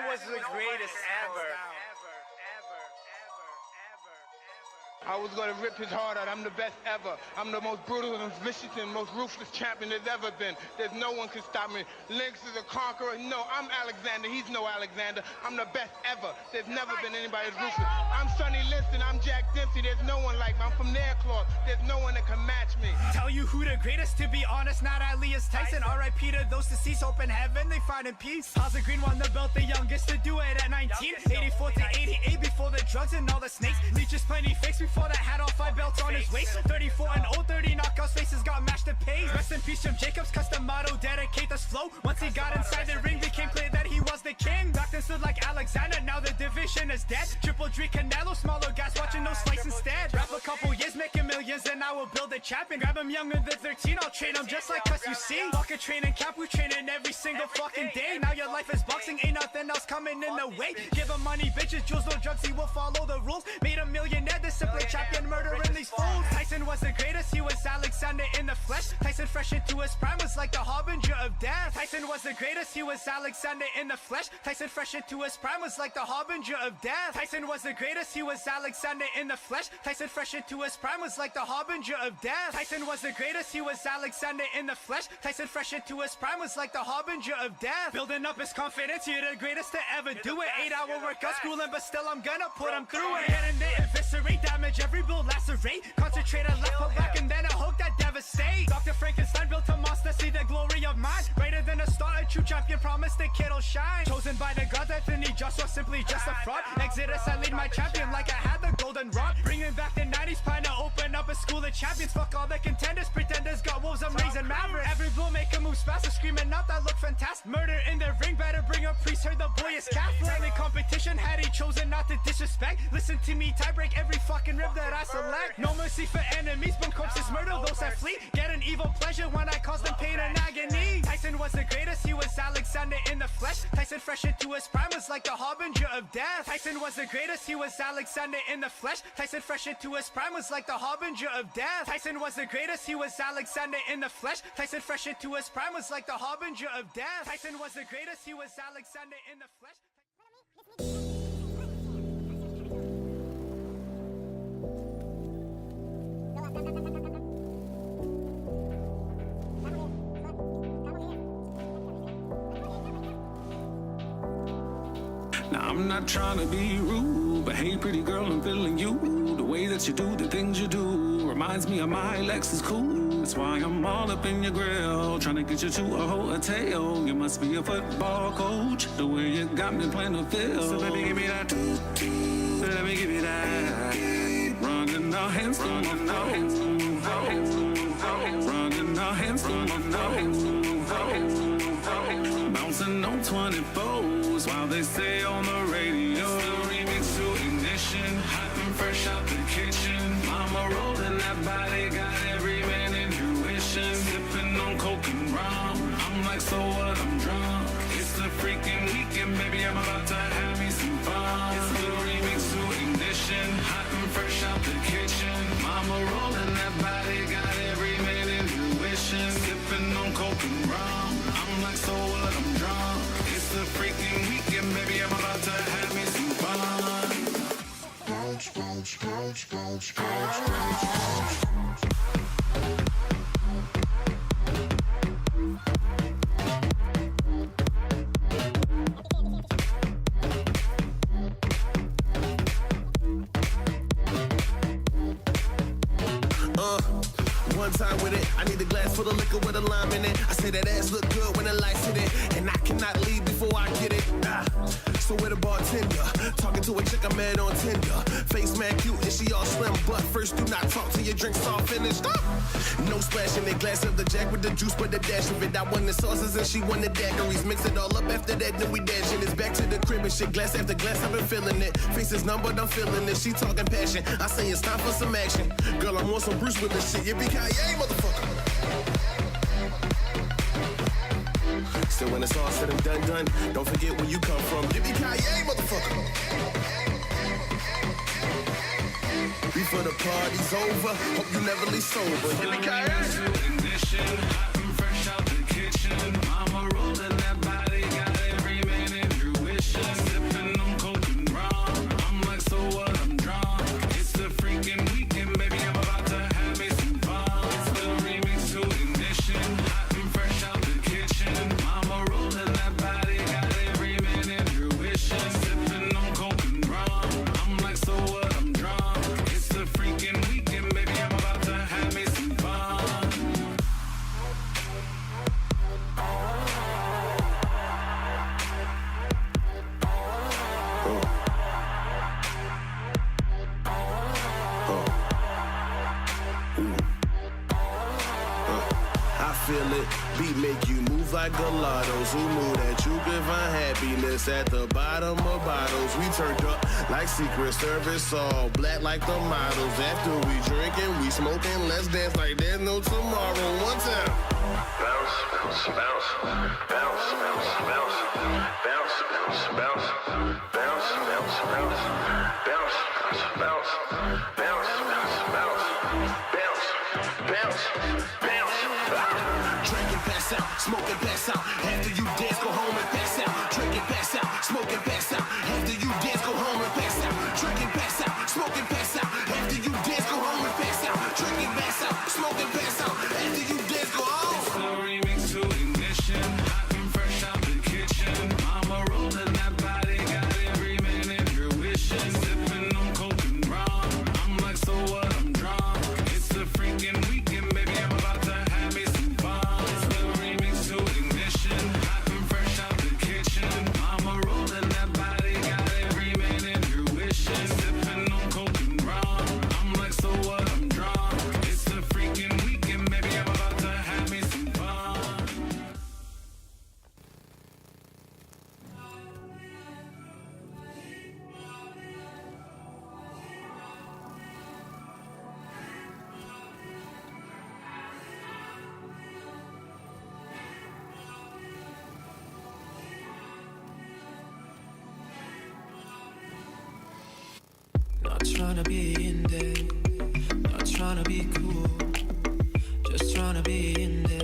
was the greatest ever. I was going to rip his heart out. I'm the best ever. I'm the most brutal and vicious and most ruthless champion there's ever been. There's no one can stop me. Lynx is a conqueror. No, I'm Alexander. He's no Alexander. I'm the best ever. There's never been anybody as ruthless. I'm Sonny Liston. I'm Jack Dempsey. There's no one like me. I'm from Nairclaw. There's no one that can match me. Tell you who the greatest, to be honest, not Elias Tyson. R.I.P. to those deceased. Hope in heaven they find in peace. Ozzy Green won the belt, the youngest to do it at 19. 84 to 88 before the drugs and all the snakes. Leeches plenty fakes before that had all 5 belts on his waist. 34 and 30 knockouts, faces got mashed to pace. Rest in peace, Jim Jacobs, custom motto, dedicate this flow. Once he got inside the ring, became clear that he was the king. Back then stood like Alexander, now the division is dead. Triple G Canelo, smaller guys watching those fights instead. Rap a couple years, making millions, and I will build a champion. Grab him younger than 13, I'll train him just like us, you see. Fuck a training camp, we training every single fucking day. Now your life is boxing, ain't nothing else coming in the way. Give him money, bitches, jewels, no drugs, he will follow the rules. Made a millionaire, this simple champion, murdering these fools. Tyson was the greatest, he was Alexander in the flesh. Tyson fresh into his prime was like the harbinger of death. Tyson was the greatest, he was Alexander in the flesh. Tyson fresh into his prime was like the harbinger of death. Tyson was the greatest, he was Alexander in the flesh. Tyson fresh into his prime was like the harbinger of death. Tyson was the greatest, he was Alexander in the flesh. Tyson fresh into his prime was like the harbinger of death. Building up his confidence, you're the greatest to ever do it. 8-hour workout schooling, but still I'm gonna put him through it. Hitting it, eviscerate, damage every bull, lacerate. Concentrate a left pull back and then a hook that devastates. Dr. Frankenstein built a monster, see the glory of mine. Greater than a star, a true champion, promise the kid'll shine. Chosen by the gods, Anthony Joshua, simply just a fraud. Exodus, I lead my champion like I had the golden rod. Bringing back the 90s, plan to open up a school of champions. Fuck all the contenders, pretenders, got wolves, I'm raising maverick. Every blow make a move faster, screaming out that look fantastic. Murder in the ring, better bring a priest, heard the boy is Catholic. Friendly competition, had he chosen not to disrespect. Listen to me, tie break every fucking rib that I select. No mercy for enemies, bone corpses murder those that flee. Get an evil pleasure when I cause them pain and agony. Tyson was the greatest, he was Alexander in the flesh. Tyson fresh into his prime was like the harbinger of death. Tyson was the greatest, he was Alexander in the flesh. Tyson fresh into his prime was like the harbinger of death. Tyson was the greatest, he was Alexander in the flesh. Tyson fresh into his prime was like the harbinger of death. Tyson was the greatest, he was Alexander in the flesh. Now I'm not trying to be rude, but hey pretty girl, I'm feeling you. The way that you do the things you do reminds me of my Lexus cool. That's why I'm all up in your grill, trying to get you to a hotel. You must be a football coach, the way you got me playing the field. So baby give me that, let me give you that. Running our hands through my nose, running our hands through my nose, bouncing on 24s while they say on the radio. Still remix to ignition, hot and fresh out the kitchen. Mama rolling that body, got every man intuition. Sipping on coke and rum, I'm like, so what, I'm drunk. It's the freaking weekend, baby, I'm about to have me some fun. It's the remix to ignition, hot and fresh out the kitchen. Mama rolling that body, got every man intuition. Sipping on coke and rum, I'm like, so what, I'm drunk. It's the freaking weekend, baby, I'm about to have me some fun. Bounce, bounce, bounce, bounce, bounce, bounce, bounce. One time with it, I need a glass full of liquor with a lime in it. I say that ass look good when the lights hit it, and I cannot leave before I get it. So with a bartender, talking to a chick I met on Tinder. Face mad cute and she all slim, but first do not talk till your drink's all finished. No splash in the glass of the Jack with the juice, but the dash of it. I won the sauces and she won the daiquiris. Mix it all up after that, then we dashing. It's back to the crib and shit, glass after glass, I've been feeling it. Face is numb, but I'm feeling it. She talking passion, I say it's time for some action. Girl, I want some Bruce with this shit. Yippee-ki-yay, motherfucker. So when it's all said and done, don't forget where you come from. Yippee-ki-yay, motherfucker. Before the party's over, hope you never leave sober. Yippee-ki-yay. Ignition, hot and fresh out the kitchen. Mama rolling that body, got every man in fruition. feel it. Beat make you move like gelatos. Who knew that you could find happiness at the bottom of bottles? We turned up like Secret Service, all black like the models. After we drinking, we smoking, let's dance like there's no tomorrow. One time. Bounce, bounce, bounce, bounce, bounce, bounce, bounce, bounce, bounce, bounce, bounce, bounce, bounce, bounce, bounce, bounce, bounce, bounce, bounce. Drink and pass out, smoke and pass out. After you dance, go home and pass out. Drink and pass out, smoke and pass out. After you dance, go home and pass out. Drink and pass out, smoke and pass out. After you dance, go home and pass out. Drink and pass out, smoke and pass out. After you dance, go home. Remix to ignition, hot and fresh out the kitchen. Mama rolling that body, got every man in her wishing. Sipping on coke and rum, I'm like, so what? I'm drunk. It's a freaking weekend, baby. I'm about to have me some fun. It's the remix to ignition, hot and fresh out the kitchen. Mama rolling that body, got every man in her wishing. Sipping on coke and rum, I'm like, so what? I'm drunk. It's a freaking weekend, baby. I'm about to have me some fun. Not trying to be in there, not trying to be cool, just trying to be in there.